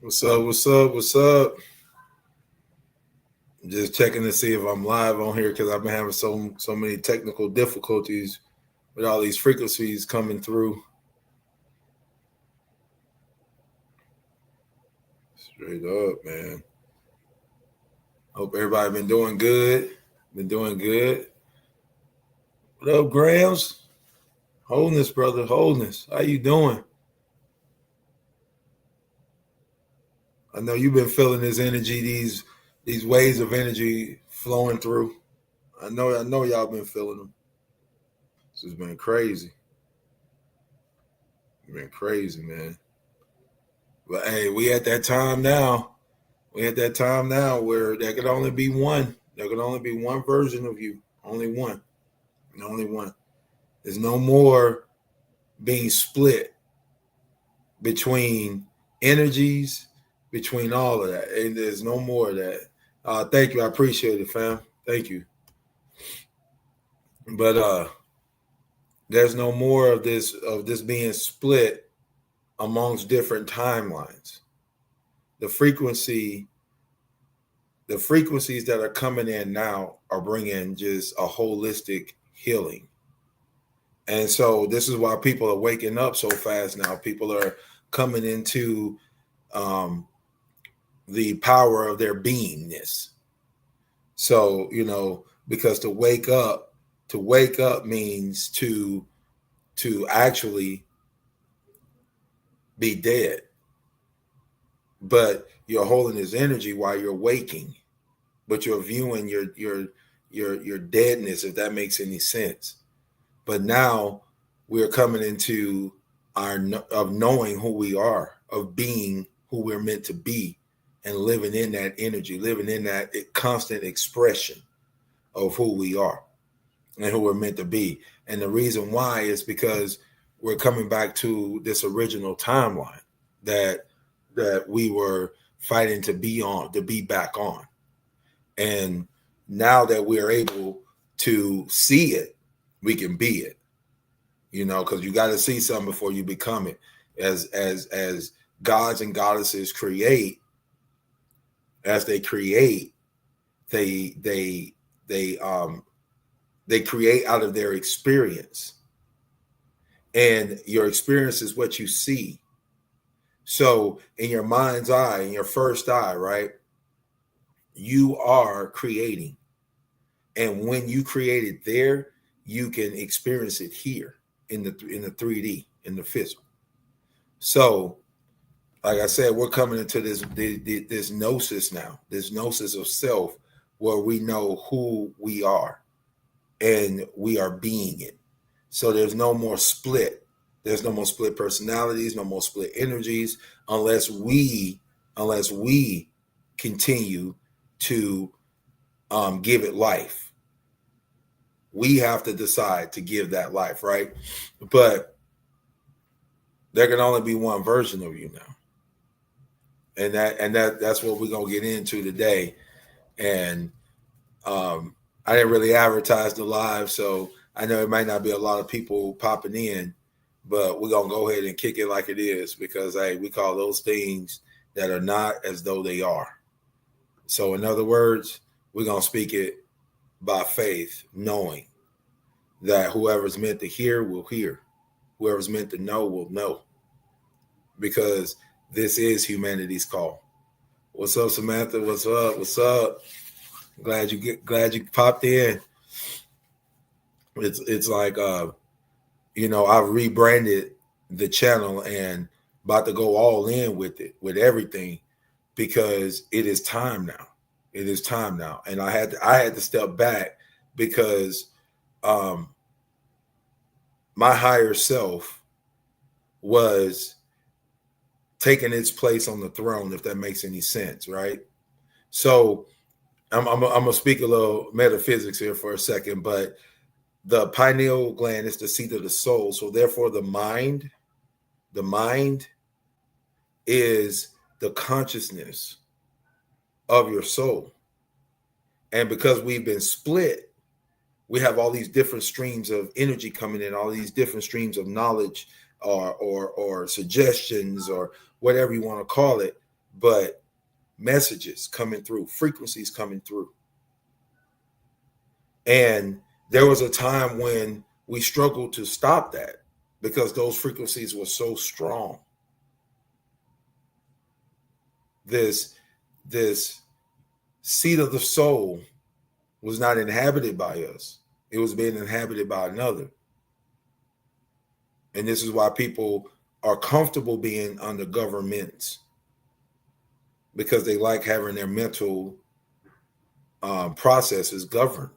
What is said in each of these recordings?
What's up? What's up? What's up? Just checking to see if I'm live on here because I've been having so many technical difficulties with all these frequencies coming through. Straight up, man. Hope everybody been doing good. Been doing good. What up, Grams? Wholeness, brother. Wholeness. How you doing? I know you've been feeling this energy, these waves of energy flowing through. I know y'all been feeling them. This has been crazy. It's been crazy, man. But hey, we at that time now. We at that time now where there could only be one. There could only be one version of you. Only one. Only one. There's no more being split between energies, between all of that. And there's no more of that. Thank you. I appreciate it, fam. Thank you. But there's no more of this being split amongst different timelines. The frequencies that are coming in now are bringing just a holistic healing. And so this is why people are waking up so fast now. People are coming into the power of their beingness. So, because to wake up means to actually be dead. But you're holding this energy while you're waking, but you're viewing your deadness, if that makes any sense. But now we're coming into of knowing who we are, of being who we're meant to be, and living in that energy, living in that constant expression of who we are and who we're meant to be. And the reason why is because we're coming back to this original timeline that we were fighting to be back on. And now that we're able to see it, we can be it, because you got to see something before you become it. As gods and goddesses create, as they create, they create out of their experience, and your experience is what you see. So in your mind's eye, in your first eye, right, you are creating. And when you create it there, you can experience it here in the 3D, in the physical. So, like I said, we're coming into this gnosis now, this gnosis of self, where we know who we are and we are being it. So there's no more split. There's no more split personalities, no more split energies, unless we continue to give it life. We have to decide to give that life, right? But there can only be one version of you now. And that's what we're gonna get into today. And I didn't really advertise the live, so I know it might not be a lot of people popping in, but we're gonna go ahead and kick it like it is, because we call those things that are not as though they are. So in other words, we're gonna speak it by faith, knowing that whoever's meant to hear will hear. Whoever's meant to know will know. Because this is humanity's call. What's up, Samantha? What's up? What's up? Glad you popped in. It's like I've rebranded the channel and about to go all in with it, with everything, because it is time now. It is time now. And I had to step back because my higher self was taking its place on the throne, if that makes any sense, right? So I'm gonna speak a little metaphysics here for a second, but the pineal gland is the seat of the soul. So therefore the mind is the consciousness of your soul. And because we've been split, we have all these different streams of energy coming in, all these different streams of knowledge or suggestions or whatever you want to call it. but messages coming through, frequencies coming through. And there was a time when we struggled to stop that because those frequencies were so strong. This seat of the soul was not inhabited by us. It was being inhabited by another. And this is why people are comfortable being under governments, because they like having their mental processes governed.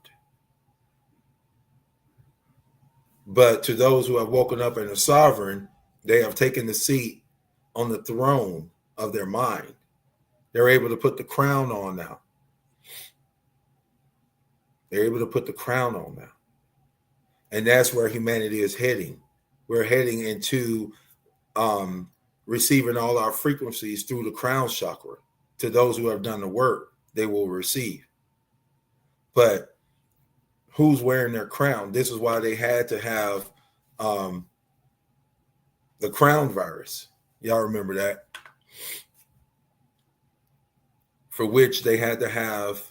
But to those who have woken up and are sovereign, they have taken the seat on the throne of their mind. They're able to put the crown on now. They're able to put the crown on now. And that's where humanity is heading. We're heading into receiving all our frequencies through the crown chakra. To those who have done the work, they will receive. But who's wearing their crown? This is why they had to have the crown virus. Y'all remember that? For which they had to have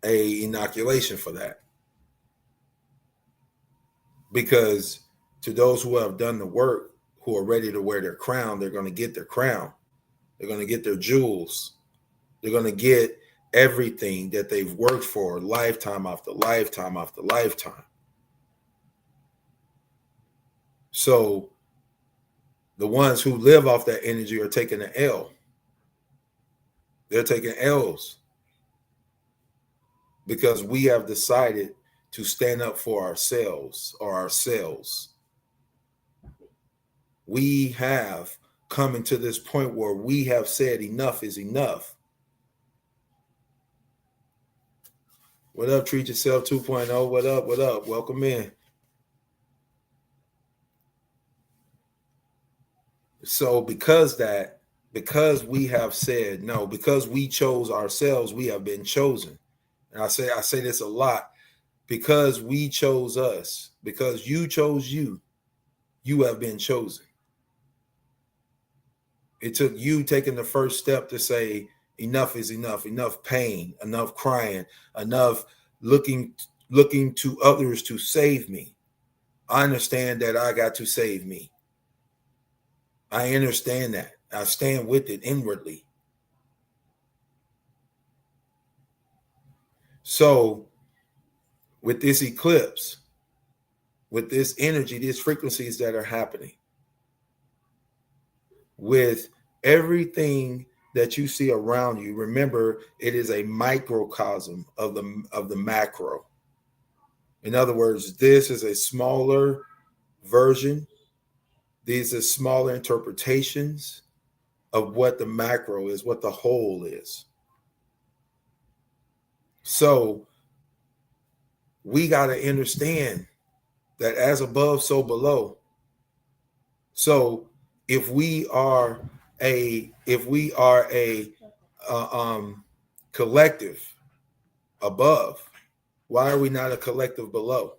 a inoculation for that. Because to those who have done the work, who are ready to wear their crown, they're going to get their crown. They're going to get their jewels. They're going to get everything that they've worked for lifetime after lifetime after lifetime. So the ones who live off that energy are taking an L. They're taking L's because we have decided to stand up for ourselves or ourselves. We have come into this point where we have said enough is enough. What up, Treat Yourself 2.0? What up? What up? Welcome in. So because we have said no, because we chose ourselves, we have been chosen. And I say this a lot, because we chose us, because you chose you, you have been chosen. It took you taking the first step to say enough is enough pain, enough crying, enough looking to others to save me. I understand that I got to save me. I understand that. I stand with it inwardly. So with this eclipse, with this energy, these frequencies that are happening, with everything that you see around you, remember, it is a microcosm of the macro. In other words, this is a smaller version. These are smaller interpretations of what the macro is, what the whole is. So we got to understand that as above, so below. So if we are a collective above, why are we not a collective below?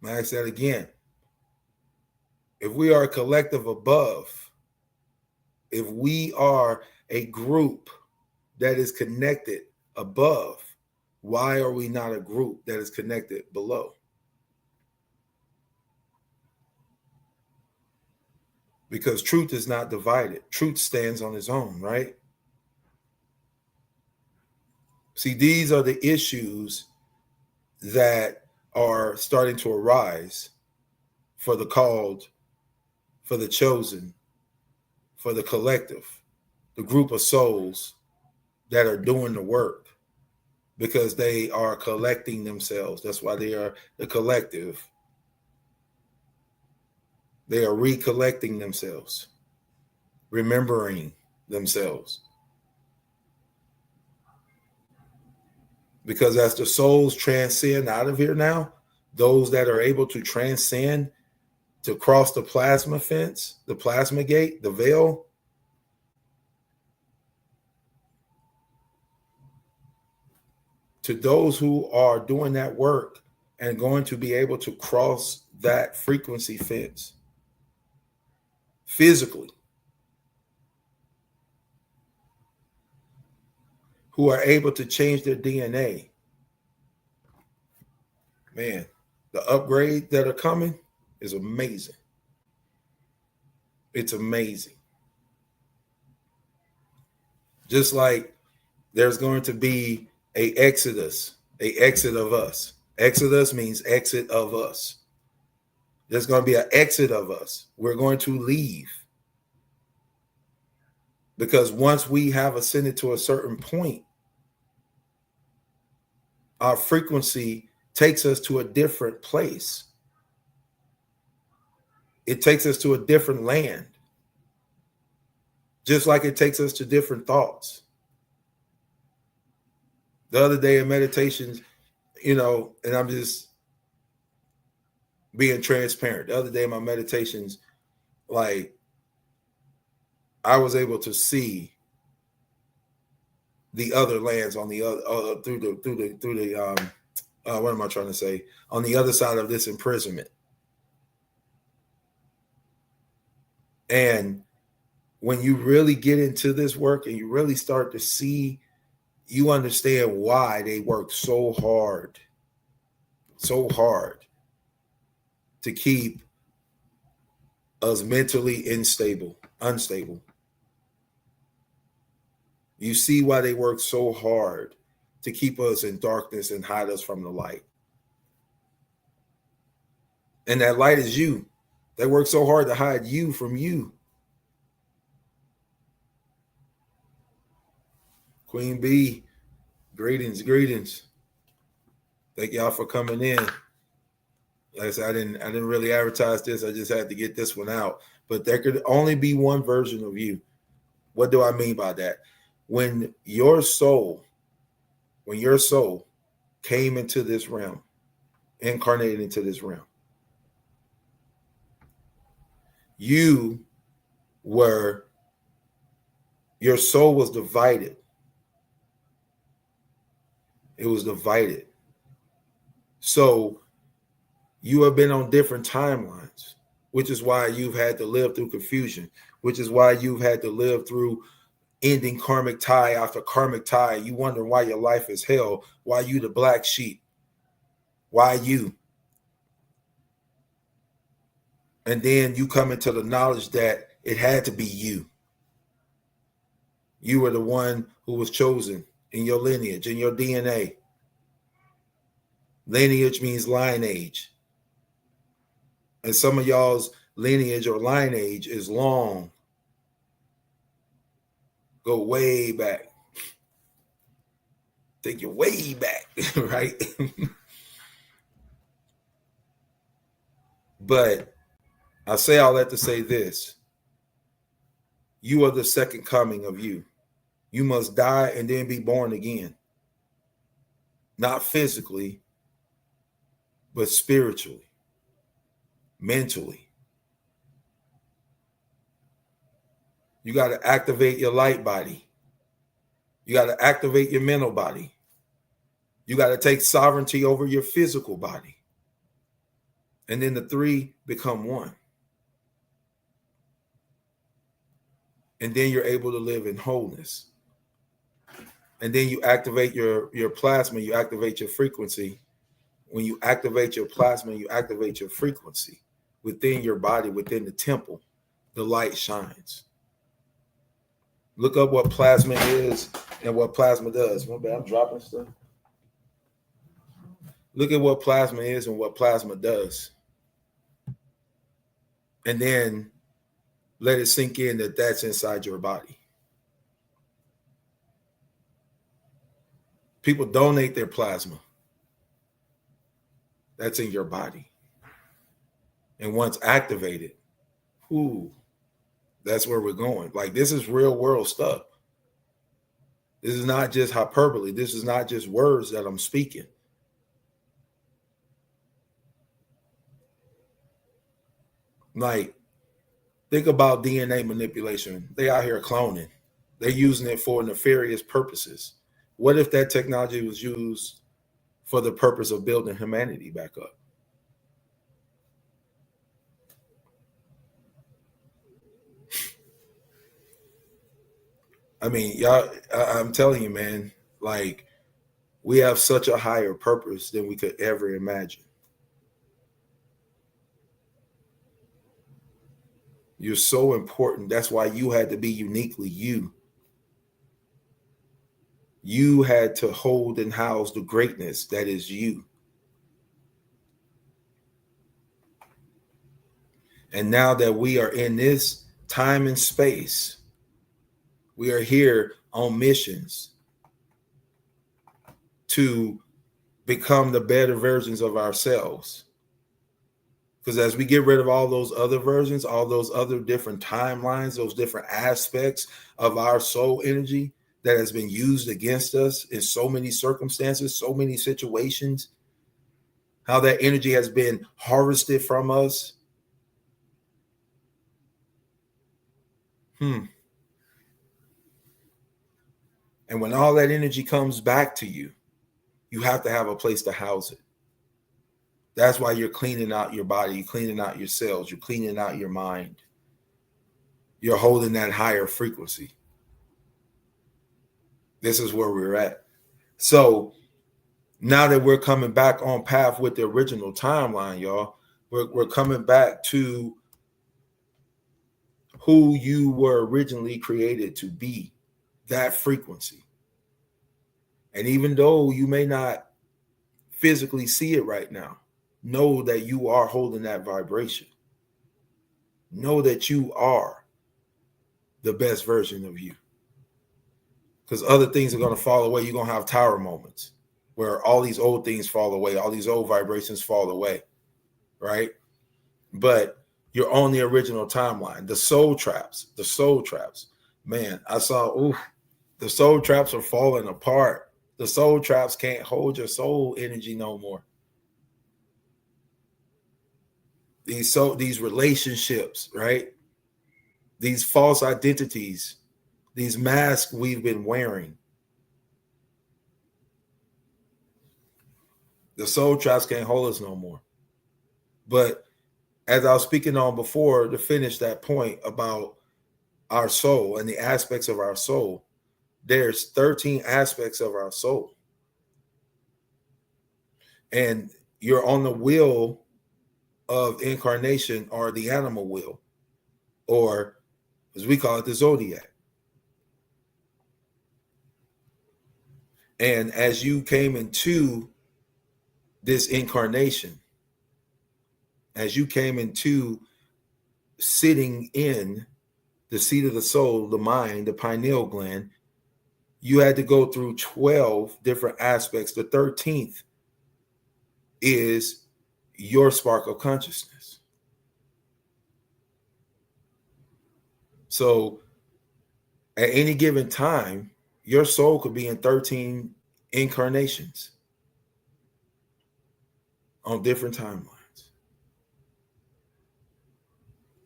I ask that again. If we are a collective above, if we are a group that is connected above, why are we not a group that is connected below? Because truth is not divided. Truth stands on its own, right? See, these are the issues that are starting to arise for the called, for the chosen, for the collective, the group of souls that are doing the work, because they are collecting themselves. That's why they are the collective. They are recollecting themselves, remembering themselves. Because as the souls transcend out of here now, those that are able to transcend, to cross the plasma fence, the plasma gate, the veil, to those who are doing that work and going to be able to cross that frequency fence, physically, who are able to change their DNA. Man, the upgrades that are coming is amazing. It's amazing. Just like there's going to be a exit of us. Exodus means exit of us. There's going to be an exit of us. We're going to leave. Because once we have ascended to a certain point, our frequency takes us to a different place. It takes us to a different land. Just like it takes us to different thoughts. The other day in meditations, and I'm just being transparent. The other day in my meditations, like, I was able to see the other lands on the other through the what am I trying to say? On the other side of this imprisonment. And when you really get into this work and you really start to see, you understand why they work so hard to keep us mentally unstable. You see why they work so hard to keep us in darkness and hide us from the light. And that light is you. They work so hard to hide you from you. Queen B, greetings. Thank y'all for coming in. Like I said, I didn't really advertise this. I just had to get this one out. But there could only be one version of you. What do I mean by that? When your soul came into this realm, incarnated into this realm, your soul was divided. It was divided. So you have been on different timelines, which is why you've had to live through confusion, which is why you've had to live through ending karmic tie after karmic tie. You wonder why your life is hell, why you the black sheep, why you. And then you come into the knowledge that it had to be you. You were the one who was chosen in your lineage, in your DNA. Lineage means lineage. And some of y'all's lineage or lineage is long. Go way back. Take you way back, right? But I say all that to say this. You are the second coming of you. You must die and then be born again. Not physically, but spiritually, mentally. You got to activate your light body. You got to activate your mental body. You got to take sovereignty over your physical body. And then the three become one. And then you're able to live in wholeness. And then you activate your plasma, you activate your frequency. When you activate your plasma, you activate your frequency within your body, within the temple, the light shines. Look up what plasma is and what plasma does. I'm dropping stuff. Look at what plasma is and what plasma does. And then let it sink in that that's inside your body. People donate their plasma. That's in your body. And once activated, that's where we're going. Like, this is real world stuff. This is not just hyperbole. This is not just words that I'm speaking. Like, think about DNA manipulation. They out here cloning. They're using it for nefarious purposes. What if that technology was used for the purpose of building humanity back up? I mean, y'all, I'm telling you, man, like we have such a higher purpose than we could ever imagine. You're so important. That's why you had to be uniquely you. You had to hold and house the greatness that is you. And now that we are in this time and space, we are here on missions to become the better versions of ourselves. Because as we get rid of all those other versions, all those other different timelines, those different aspects of our soul energy that has been used against us in so many circumstances, so many situations, how that energy has been harvested from us. And when all that energy comes back to you, you have to have a place to house it. That's why you're cleaning out your body, you're cleaning out your cells, you're cleaning out your mind. You're holding that higher frequency. This is where we're at. So now that we're coming back on path with the original timeline, y'all, we're coming back to who you were originally created to be, that frequency. And even though you may not physically see it right now, know that you are holding that vibration. Know that you are the best version of you. Because other things are going to fall away. You're going to have tower moments where all these old things fall away, all these old vibrations fall away, right? But you're on the original timeline. The soul traps, man, I saw, the soul traps are falling apart. The soul traps can't hold your soul energy no more. These relationships, right? These false identities, these masks we've been wearing. The soul traps can't hold us no more. But as I was speaking on before, to finish that point about our soul and the aspects of our soul, there's 13 aspects of our soul. And you're on the wheel of incarnation, or the animal wheel, or as we call it, the zodiac. And as you came into this incarnation, as you came into sitting in the seat of the soul, the mind, the pineal gland, you had to go through 12 different aspects. The 13th is your spark of consciousness. So at any given time, your soul could be in 13 incarnations on different timelines.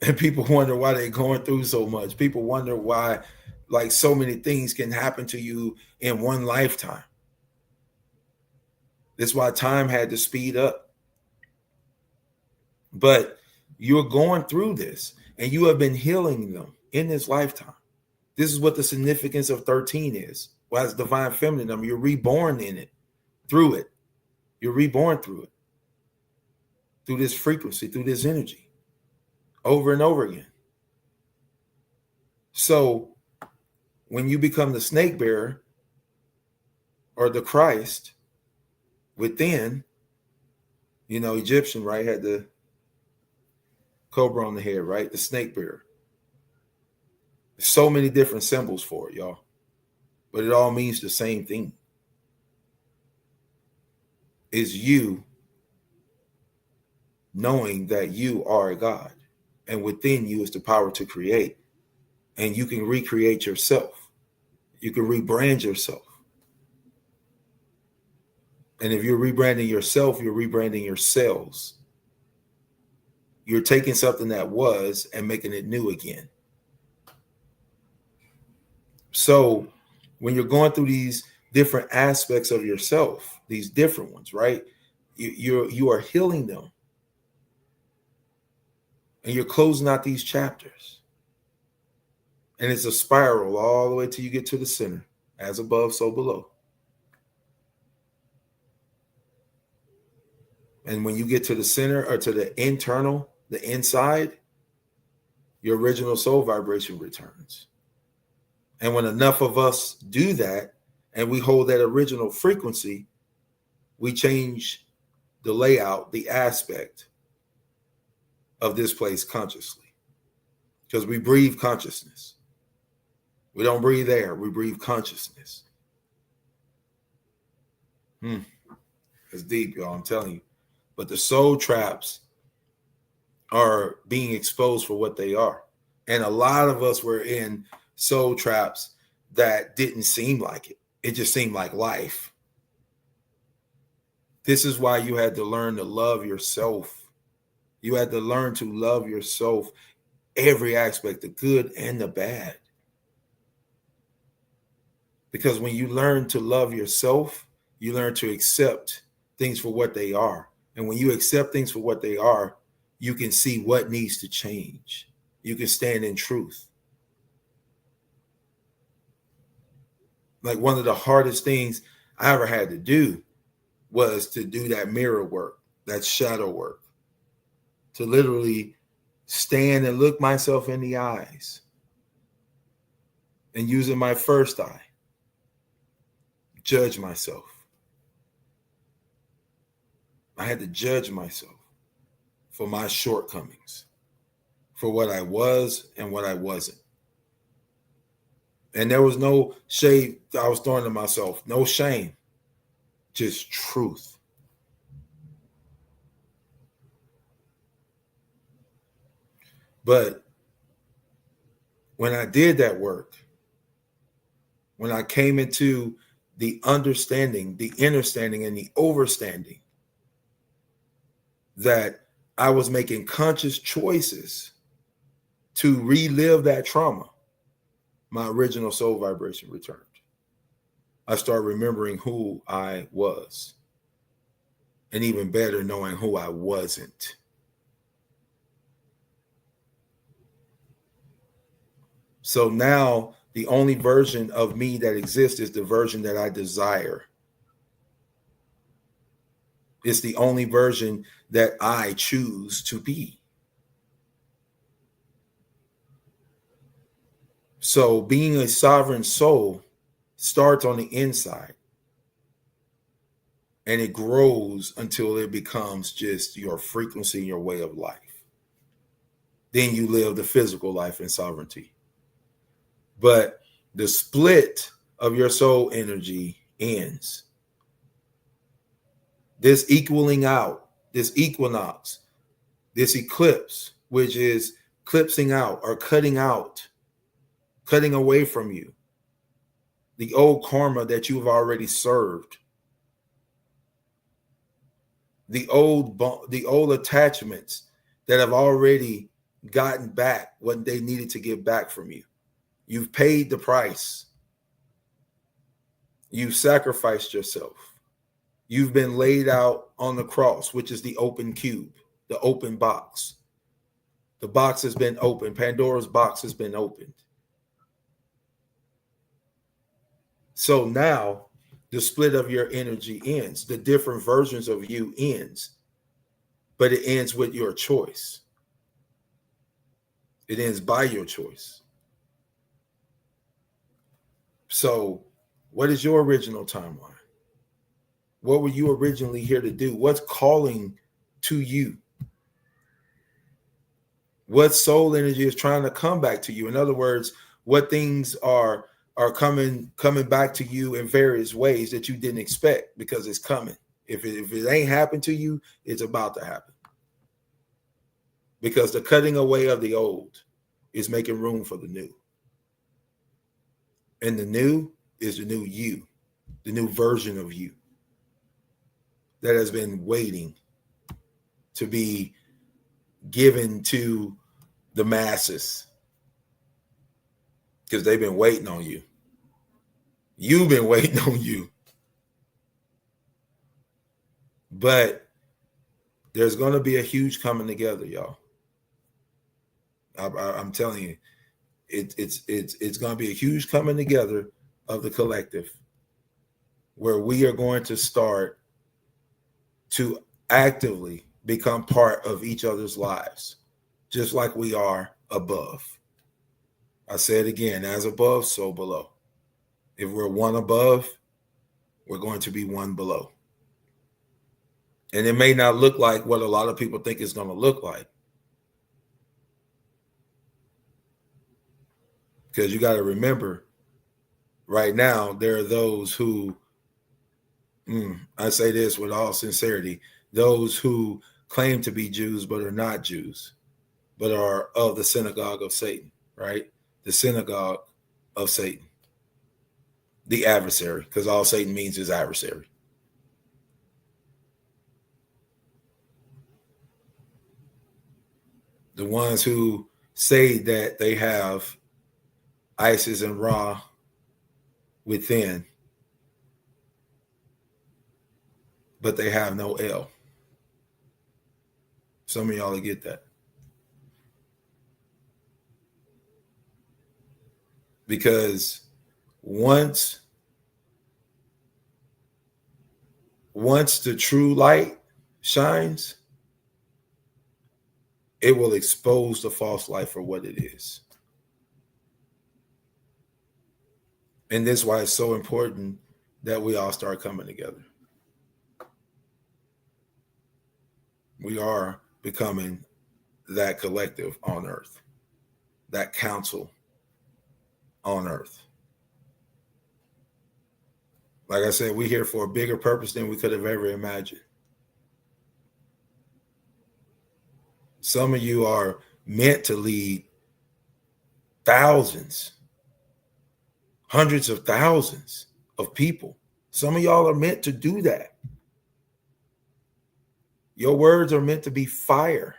And people wonder why they're going through so much. People wonder why, like, so many things can happen to you in one lifetime. That's why time had to speed up. But you're going through this, and you have been healing them in this lifetime. This is what the significance of 13 is. Well, as divine feminine number, you're reborn in it, through it. You're reborn through it, through this frequency, through this energy, over and over again. So when you become the snake bearer or the Christ within, Egyptian, right, had the cobra on the head, right? The snake bearer. There's so many different symbols for it, y'all. But it all means the same thing. Is you knowing that you are a God, and within you is the power to create, and you can recreate yourself. You can rebrand yourself. And if you're rebranding yourself, you're rebranding your cells. You're taking something that was and making it new again. So when you're going through these different aspects of yourself, these different ones, right? You are healing them. And you're closing out these chapters. And it's a spiral all the way till you get to the center. As above, so below. And when you get to the center or to the internal, the inside, your original soul vibration returns. And when enough of us do that and we hold that original frequency, we change the layout, the aspect of this place consciously. Because we breathe consciousness. We don't breathe air, we breathe consciousness. It's deep, y'all, I'm telling you. But the soul traps are being exposed for what they are. And a lot of us were in soul traps that didn't seem like it. It just seemed like life. This is why you had to learn to love yourself. You had to learn to love yourself, every aspect, the good and the bad. Because when you learn to love yourself, you learn to accept things for what they are. And when you accept things for what they are, you can see what needs to change. You can stand in truth. Like one of the hardest things I ever had to do was to do that mirror work, that shadow work, to literally stand and look myself in the eyes and using my first eye, judge myself. I had to judge myself for my shortcomings, for what I was and what I wasn't. And there was no shade I was throwing to myself, no shame, just truth. But when I did that work, when I came into the understanding, the understanding, and the overstanding that I was making conscious choices to relive that trauma, my original soul vibration returned. I started remembering who I was, and even better, knowing who I wasn't. So now the only version of me that exists is the version that I desire. It's the only version that I choose to be. So being a sovereign soul starts on the inside, and it grows until it becomes just your frequency, your way of life. Then you live the physical life in sovereignty. But the split of your soul energy ends. This equaling out, this equinox, this eclipse, which is clipsing out or cutting out, cutting away from you the old karma that you've already served, the old attachments that have already gotten back what they needed to get back from you. You've paid the price. You've sacrificed yourself. You've been laid out on the cross, which is the open cube, the open box. The box has been opened. Pandora's box has been opened. So now the split of your energy ends. The different versions of you ends. But it ends with your choice. It ends by your choice. So what is your original timeline? What were you originally here to do? What's calling to you? What soul energy is trying to come back to you? In other words, what things are coming back to you in various ways that you didn't expect, because it's coming. If it ain't happened to you, it's about to happen. Because the cutting away of the old is making room for the new. And the new is the new you, the new version of you that has been waiting to be given to the masses, because they've been waiting on you. You've been waiting on you. But there's going to be a huge coming together, y'all. I'm telling you, It's going to be a huge coming together of the collective, where we are going to start to actively become part of each other's lives, just like we are above. I say it again, as above, so below. If we're one above, we're going to be one below. And it may not look like what a lot of people think it's going to look like. Because you got to remember, right now, there are those who, I say this with all sincerity, those who claim to be Jews but are not Jews, but are of the synagogue of Satan, right? The synagogue of Satan, the adversary, because all Satan means is adversary. The ones who say that they have Isis and Ra within, but they have no L. Some of y'all will get that. Because once the true light shines, it will expose the false light for what it is. And this is why it's so important that we all start coming together. We are becoming that collective on earth, that council on earth. Like I said, we're here for a bigger purpose than we could have ever imagined. Some of you are meant to lead thousands, hundreds of thousands of people. Some of y'all are meant to do that. Your words are meant to be fire.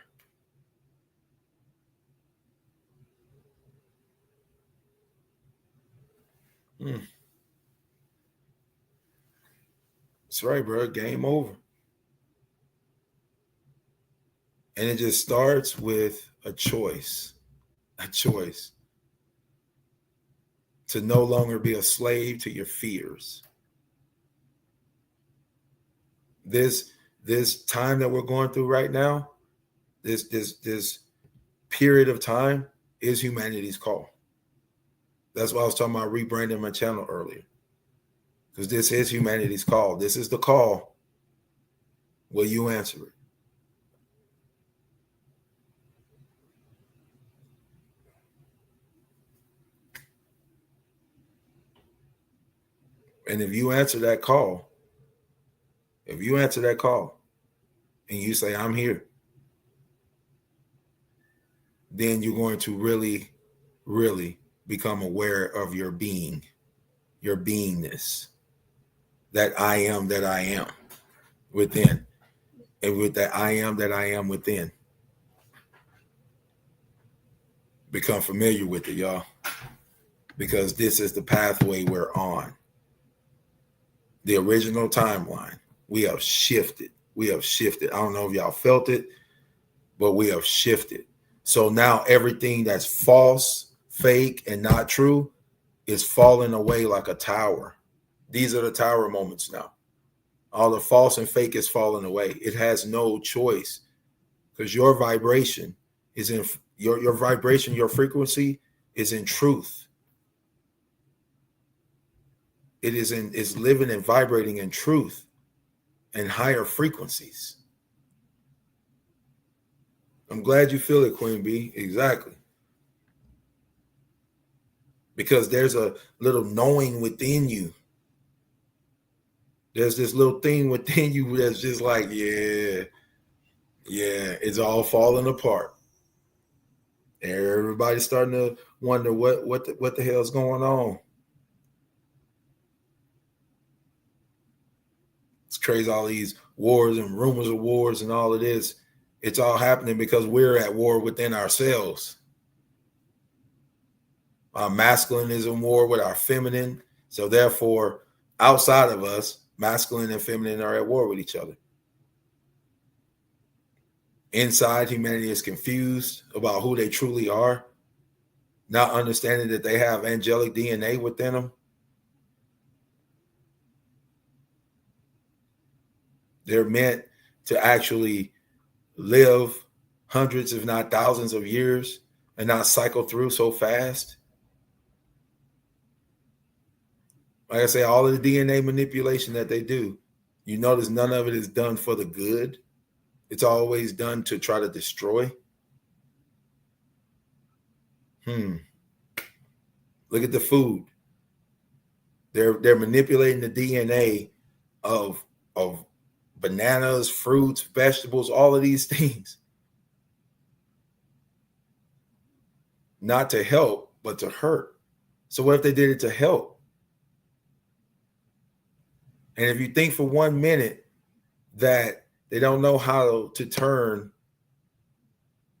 That's right, bro. Game over. And it just starts with a choice to no longer be a slave to your fears. This time that we're going through right now, this period of time is humanity's call. That's why I was talking about rebranding my channel earlier. Because this is humanity's call. This is the call. Will you answer it? And if you answer that call, and you say, I'm here, then you're going to really, really become aware of your being, your beingness, that I am within. And with that I am within, become familiar with it, y'all. Because this is the pathway we're on. The original timeline. We have shifted. I don't know if y'all felt it, but we have shifted. So now everything that's false, fake, and not true is falling away like a tower. These are the tower moments now. All the false and fake is falling away. It has no choice, because your vibration is in your vibration, your frequency is in truth. It is living and vibrating in truth and higher frequencies. I'm glad you feel it, Queen B. Exactly. Because there's a little knowing within you. There's this little thing within you that's just like, yeah, it's all falling apart. Everybody's starting to wonder what the hell's going on. It's crazy, all these wars and rumors of wars and all of this. It's all happening because we're at war within ourselves. Our masculine is in war with our feminine. So therefore, outside of us, masculine and feminine are at war with each other. Inside, humanity is confused about who they truly are. not understanding that they have angelic DNA within them. They're meant to actually live hundreds, if not thousands of years and not cycle through so fast. Like I say, all of the DNA manipulation that they do, you notice none of it is done for the good. It's always done to try to destroy. Look at the food. They're manipulating the DNA of bananas, fruits, vegetables, all of these things. Not to help, but to hurt. So what if they did it to help? And if you think for 1 minute that they don't know how to turn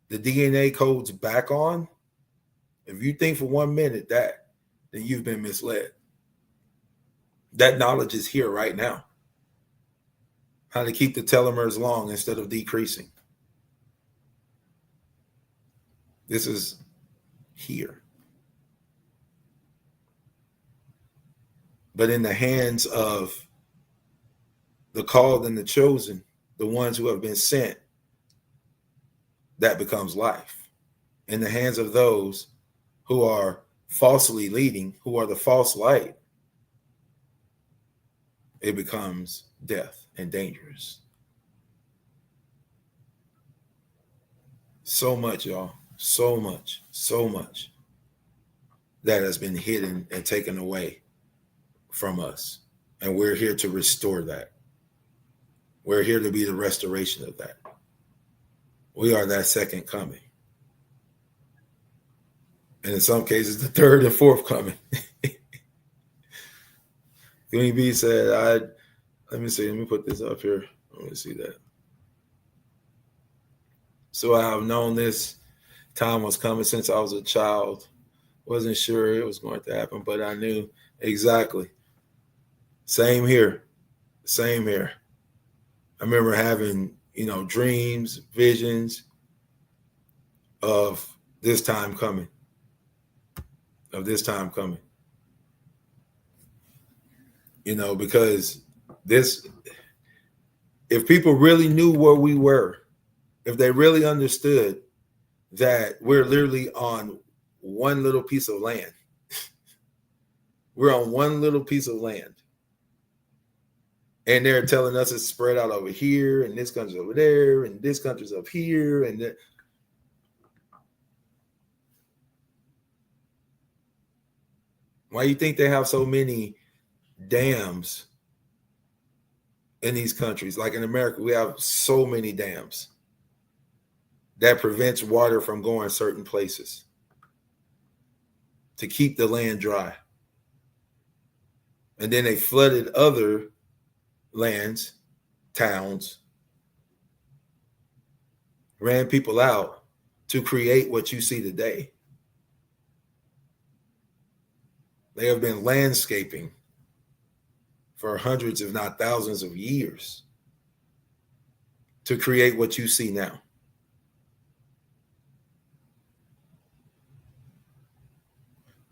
the DNA codes back on, if you think for 1 minute that, then you've been misled. That knowledge is here right now. How to keep the telomeres long instead of decreasing. This is here. But in the hands of the called and the chosen, the ones who have been sent, that becomes life. In the hands of those who are falsely leading, who are the false light, it becomes death and dangerous. So much, y'all. So much that has been hidden and taken away from us. And we're here to restore that. We're here to be the restoration of that. We are that second coming. And in some cases, the third and fourth coming. Queen B said, let me put this up here. Let me see that. So I have known this time was coming since I was a child. Wasn't sure it was going to happen, but I knew exactly. Same here. I remember having, dreams, visions of this time coming. Because if people really knew where we were, if they really understood that we're literally on one little piece of land, we're on one little piece of land, and they're telling us it's spread out over here, and this country's over there, and this country's up here, and that. Why do you think they have so many dams in these countries? Like in America, we have so many dams that prevents water from going certain places to keep the land dry. And then they flooded other lands, towns, ran people out to create what you see today. They have been landscaping for hundreds, if not thousands of years to create what you see now.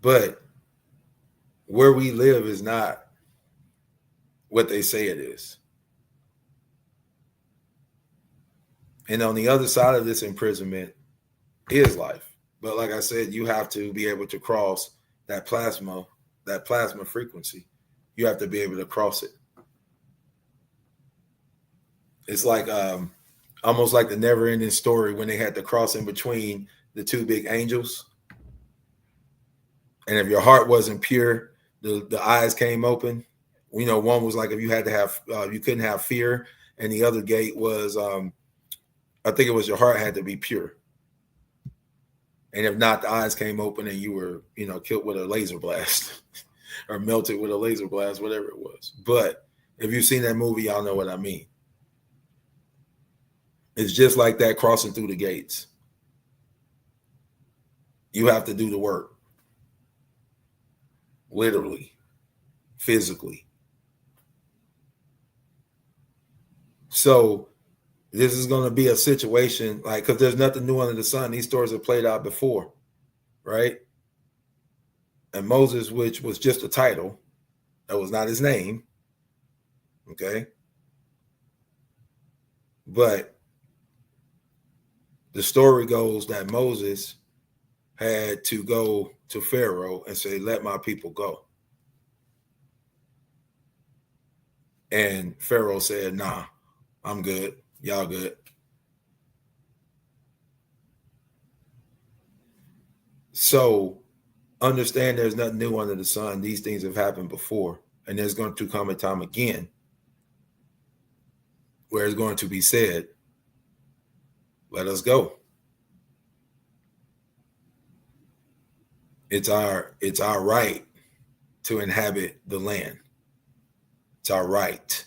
But where we live is not what they say it is. And on the other side of this imprisonment is life. But like I said, you have to be able to cross that plasma frequency. You have to be able to cross it. It's like almost like the never-ending story when they had to cross in between the two big angels. And if your heart wasn't pure, the eyes came open. One was like if you had to have, you couldn't have fear. And the other gate was, I think it was your heart had to be pure. And if not, the eyes came open and you were, killed with a laser blast or melted with a laser blast, whatever it was. But if you've seen that movie, y'all know what I mean. It's just like that crossing through the gates. You have to do the work. Literally, physically. So this is going to be a situation because there's nothing new under the sun. These stories have played out before, right? And Moses, which was just a title, that was not his name. Okay. But the story goes that Moses had to go to Pharaoh and say, let my people go. And Pharaoh said, nah, I'm good. Y'all good. So understand there's nothing new under the sun. These things have happened before. And there's going to come a time again where it's going to be said, let us go. It's our right to inhabit the land. It's our right.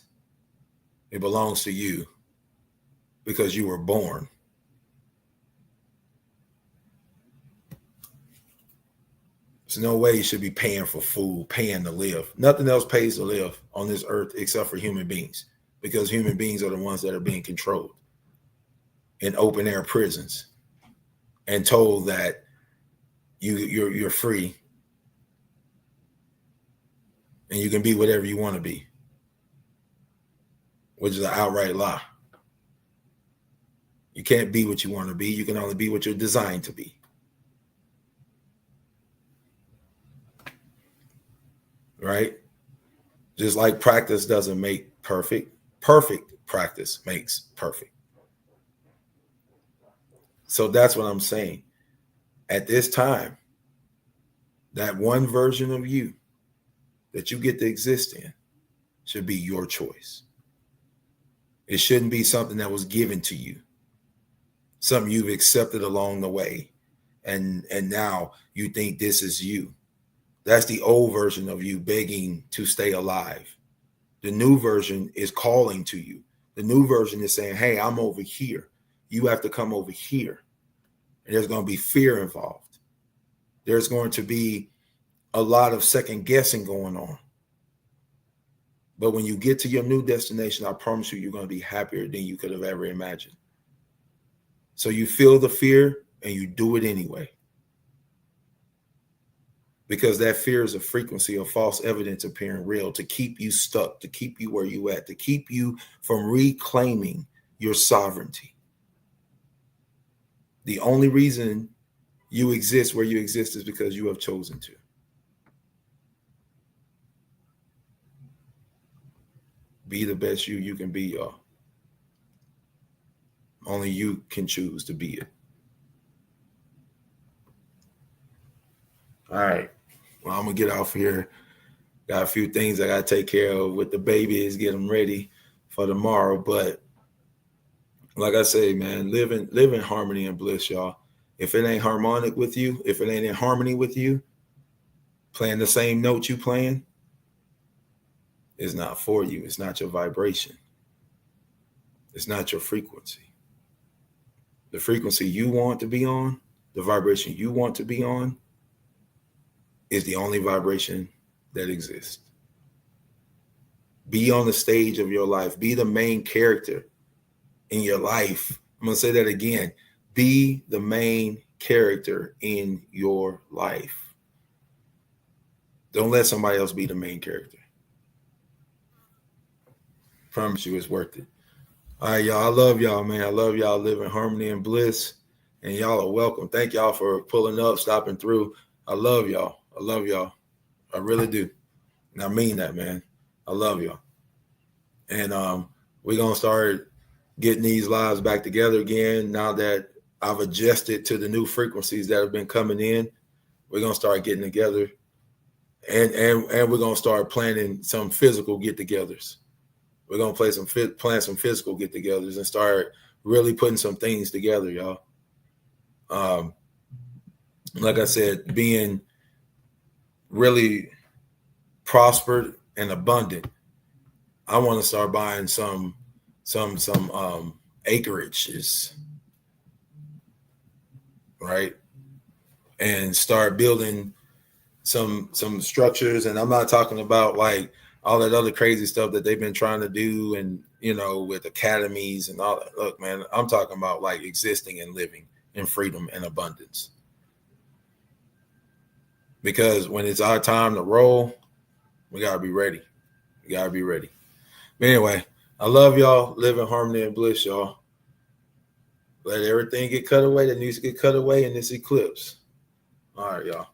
It belongs to you because you were born. There's no way you should be paying for food, paying to live. Nothing else pays to live on this earth except for human beings, because human beings are the ones that are being controlled in open air prisons and told that you're free and you can be whatever you want to be, which is an outright lie. You can't be what you want to be. You can only be what you're designed to be. Right? Just like practice doesn't make perfect, perfect practice makes perfect. So that's what I'm saying. At this time, that one version of you that you get to exist in should be your choice. It shouldn't be something that was given to you, something you've accepted along the way, and now you think this is you. That's the old version of you begging to stay alive. The new version is calling to you. The new version is saying, hey, I'm over here. You have to come over here. And there's going to be fear involved. There's going to be a lot of second guessing going on. But when you get to your new destination, I promise you, you're going to be happier than you could have ever imagined. So you feel the fear and you do it anyway. Because that fear is a frequency of false evidence appearing real to keep you stuck, to keep you where you at, to keep you from reclaiming your sovereignty. The only reason you exist where you exist is because you have chosen to. Be the best you can be, y'all. Only you can choose to be it. All right. Well, I'm going to get off here. Got a few things I got to take care of with the babies, get them ready for tomorrow. But like I say, man, live in harmony and bliss, y'all. If it ain't harmonic with you, if it ain't in harmony with you, playing the same note you playing, it's not for you. It's not your vibration. It's not your frequency. The frequency you want to be on, the vibration you want to be on, is the only vibration that exists. Be on the stage of your life. Be the main character in your life. I'm going to say that again. Be the main character in your life. Don't let somebody else be the main character. Promise you it's worth it. All right, y'all. I love y'all, man. I love y'all. Live in harmony and bliss. And y'all are welcome. Thank y'all for pulling up, stopping through. I love y'all. I love y'all. I really do. And I mean that, man. I love y'all. And we're going to start getting these lives back together again. Now that I've adjusted to the new frequencies that have been coming in, we're going to start getting together. And we're going to start planning some physical get-togethers. We're going to plan some physical get-togethers and start really putting some things together, y'all. Like I said, being really prospered and abundant, I want to start buying some acreages, right? And start building some structures. And I'm not talking about like all that other crazy stuff that they've been trying to do, and with academies and all that. Look, man, I'm talking about like existing and living in freedom and abundance. because when it's our time to roll, we gotta be ready. We gotta be ready. But anyway, I love y'all. Live in harmony and bliss, y'all. Let everything get cut away that needs to get cut away in this eclipse. All right, y'all.